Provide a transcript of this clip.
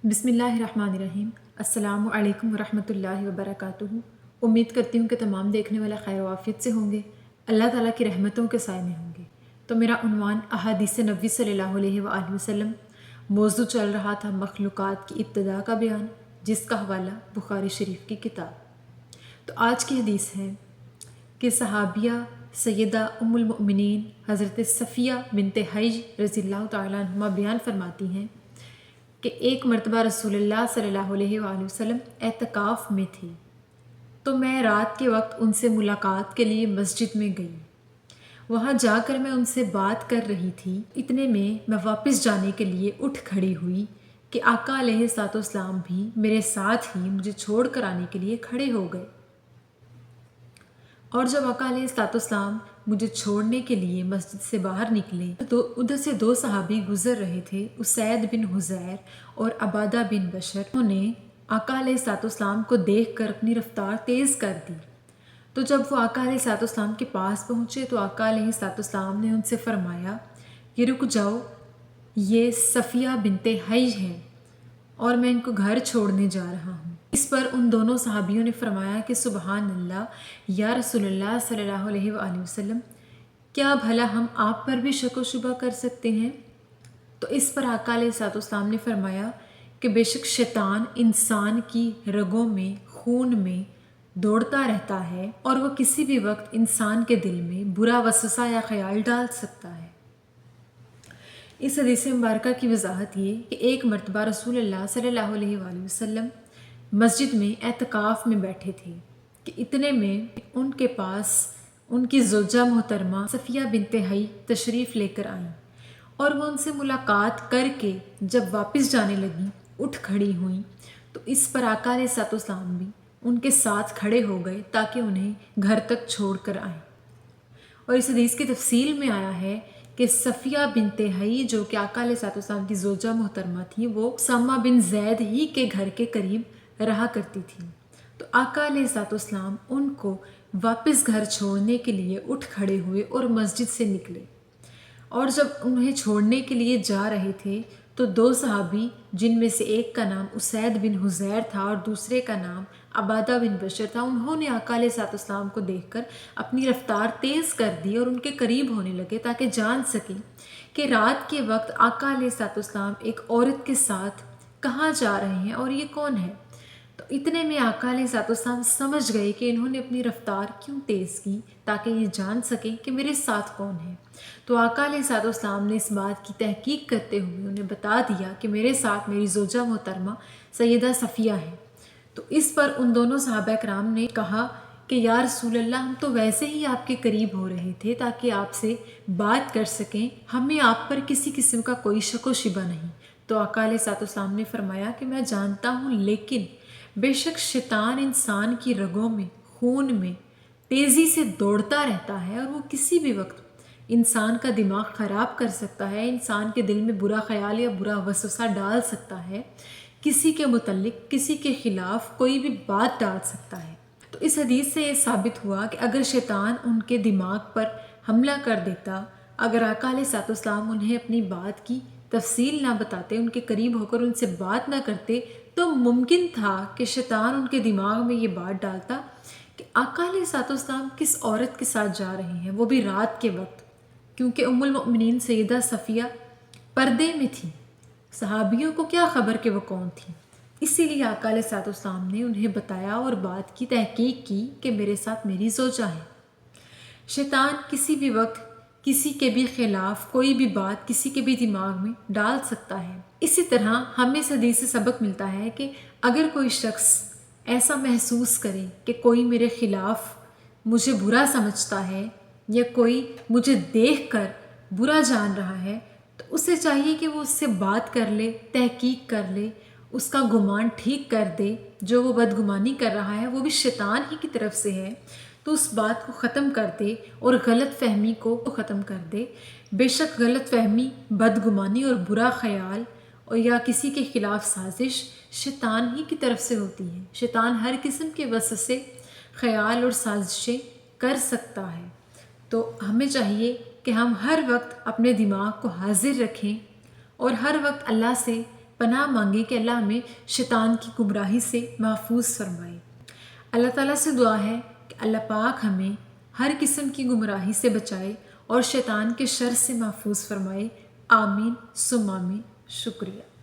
بسم اللہ الرحمن الرحیم۔ السلام علیکم ورحمۃ اللہ وبرکاتہ۔ امید کرتی ہوں کہ تمام دیکھنے والے خیر و عافیت سے ہوں گے، اللہ تعالیٰ کی رحمتوں کے سائے میں ہوں گے۔ تو میرا عنوان احادیث نبوی صلی اللہ علیہ وآلہ وسلم، موضوع چل رہا تھا مخلوقات کی ابتدا کا بیان، جس کا حوالہ بخاری شریف کی کتاب۔ تو آج کی حدیث ہے کہ صحابیہ سیدہ ام المؤمنین حضرت صفیہ بنت حیی رضی اللہ تعالیٰ عنہما بیان فرماتی ہیں کہ ایک مرتبہ رسول اللہ صلی اللہ علیہ وآلہ وسلم اعتکاف میں تھی، تو میں رات کے وقت ان سے ملاقات کے لیے مسجد میں گئی۔ وہاں جا کر میں ان سے بات کر رہی تھی، اتنے میں واپس جانے کے لیے اٹھ کھڑی ہوئی کہ آقا علیہ الصلوۃ والسلام بھی میرے ساتھ ہی مجھے چھوڑ کر آنے کے لیے کھڑے ہو گئے۔ اور جب آقا علیہ الصلوۃ والسلام مجھے چھوڑنے کے لیے مسجد سے باہر نکلے تو ادھر سے دو صحابی گزر رہے تھے، اسید بن حذیر اور عبادہ بن بشر۔ انہوں نے آقا علیہ الصلوۃ والسلام کو دیکھ کر اپنی رفتار تیز کر دی۔ تو جب وہ آقا علیہ الصلوۃ والسلام کے پاس پہنچے تو آقا علیہ الصلوۃ والسلام نے ان سے فرمایا کہ رک جاؤ، یہ صفیہ بنت حیی ہیں اور میں ان کو گھر چھوڑنے جا رہا ہوں۔ اس پر ان دونوں صحابیوں نے فرمایا کہ سبحان اللہ یا رسول اللہ صلی اللہ علیہ وآلہ وسلم، کیا بھلا ہم آپ پر بھی شک و شبہ کر سکتے ہیں؟ تو اس پر آقا علیہ الصلوۃ والسلام نے فرمایا کہ بے شک شیطان انسان کی رگوں میں، خون میں دوڑتا رہتا ہے اور وہ کسی بھی وقت انسان کے دل میں برا وسوسہ یا خیال ڈال سکتا ہے۔ اس حدیث مبارکہ کی وضاحت یہ کہ ایک مرتبہ رسول اللہ صلی اللہ علیہ وآلہ وسلم مسجد میں اعتکاف میں بیٹھے تھے کہ اتنے میں ان کے پاس ان کی زوجہ محترمہ صفیہ بنت حیی تشریف لے کر آئیں اور وہ ان سے ملاقات کر کے جب واپس جانے لگیں، اٹھ کھڑی ہوئیں، تو اس پر آقا علیہ الصلوۃ والسلام بھی ان کے ساتھ کھڑے ہو گئے تاکہ انہیں گھر تک چھوڑ کر آئیں۔ اور اس حدیث کی تفصیل میں آیا ہے کہ صفیہ بنت حیی جو کہ آقا علیہ الصلوۃ والسلام کی زوجہ محترمہ تھیں، وہ اسامہ بن زید ہی کے گھر کے قریب رہا کرتی تھیں۔ تو آقا علیہ الصلوۃ والسلام ان کو واپس گھر چھوڑنے کے لیے اٹھ کھڑے ہوئے اور مسجد سے نکلے، اور جب انہیں چھوڑنے کے لیے جا رہے تھے تو دو صحابی، جن میں سے ایک کا نام اسید بن حذیر تھا اور دوسرے کا نام عبادہ بن بشر تھا، انہوں نے آقا علیہ الصلوۃ والسلام کو دیکھ کر اپنی رفتار تیز کر دی اور ان کے قریب ہونے لگے تاکہ جان سکیں کہ رات کے وقت آقا علیہ الصلوۃ والسلام ایک عورت کے ساتھ کہاں جا رہے ہیں اور یہ کون ہے۔ تو اتنے میں آقا علیہ الصلوۃ والسلام سمجھ گئے کہ انہوں نے اپنی رفتار کیوں تیز کی تاکہ یہ جان سکیں کہ میرے ساتھ کون ہے۔ تو آقا علیہ الصلوۃ والسلام نے اس بات کی تحقیق کرتے ہوئے انہیں بتا دیا کہ میرے ساتھ میری زوجہ محترمہ سیدہ صفیہ ہے۔ تو اس پر ان دونوں صحابہ کرام نے کہا کہ یا رسول اللہ، ہم تو ویسے ہی آپ کے قریب ہو رہے تھے تاکہ آپ سے بات کر سکیں، ہمیں آپ پر کسی قسم کا کوئی شک و شبہ نہیں۔ تو آقا علیہ الصلوۃ والسلام نے فرمایا کہ میں جانتا ہوں، لیکن بے شک شیطان انسان کی رگوں میں، خون میں تیزی سے دوڑتا رہتا ہے اور وہ کسی بھی وقت انسان کا دماغ خراب کر سکتا ہے، انسان کے دل میں برا خیال یا برا وسوسہ ڈال سکتا ہے، کسی کے متعلق، کسی کے خلاف کوئی بھی بات ڈال سکتا ہے۔ تو اس حدیث سے یہ ثابت ہوا کہ اگر شیطان ان کے دماغ پر حملہ کر دیتا، اگر آقا علیہ الصلوۃ والسلام انہیں اپنی بات کی تفصیل نہ بتاتے، ان کے قریب ہو کر ان سے بات نہ کرتے، تو ممکن تھا کہ شیطان ان کے دماغ میں یہ بات ڈالتا کہ آقا علیہ الصلوۃ والسلام کس عورت کے ساتھ جا رہے ہیں، وہ بھی رات کے وقت، کیونکہ ام المؤمنین سیدہ صفیہ پردے میں تھی، صحابیوں کو کیا خبر کہ وہ کون تھی۔ اسی لیے آقا علیہ الصلوۃ والسلام نے انہیں بتایا اور بات کی تحقیق کی کہ میرے ساتھ میری زوجہ ہے۔ شیطان کسی بھی وقت کسی کے بھی خلاف کوئی بھی بات کسی کے بھی دماغ میں ڈال سکتا ہے۔ اسی طرح ہمیں اس حدیث سے سبق ملتا ہے کہ اگر کوئی شخص ایسا محسوس کرے کہ کوئی میرے خلاف مجھے برا سمجھتا ہے یا کوئی مجھے دیکھ کر برا جان رہا ہے، تو اسے چاہیے کہ وہ اس سے بات کر لے، تحقیق کر لے، اس کا گمان ٹھیک کر دے، جو وہ بدگمانی کر رہا ہے وہ بھی شیطان ہی کی طرف سے ہے، تو اس بات کو ختم کر دے اور غلط فہمی کو ختم کر دے۔ بے شک غلط فہمی، بدگمانی اور برا خیال اور یا کسی کے خلاف سازش شیطان ہی کی طرف سے ہوتی ہے۔ شیطان ہر قسم کے وسوسے، خیال اور سازشیں کر سکتا ہے۔ تو ہمیں چاہیے کہ ہم ہر وقت اپنے دماغ کو حاضر رکھیں اور ہر وقت اللہ سے پناہ مانگے کہ اللہ ہمیں شیطان کی گمراہی سے محفوظ فرمائے۔ اللہ تعالیٰ سے دعا ہے کہ اللہ پاک ہمیں ہر قسم کی گمراہی سے بچائے اور شیطان کے شر سے محفوظ فرمائے۔ آمین ثم آمین۔ شکریہ۔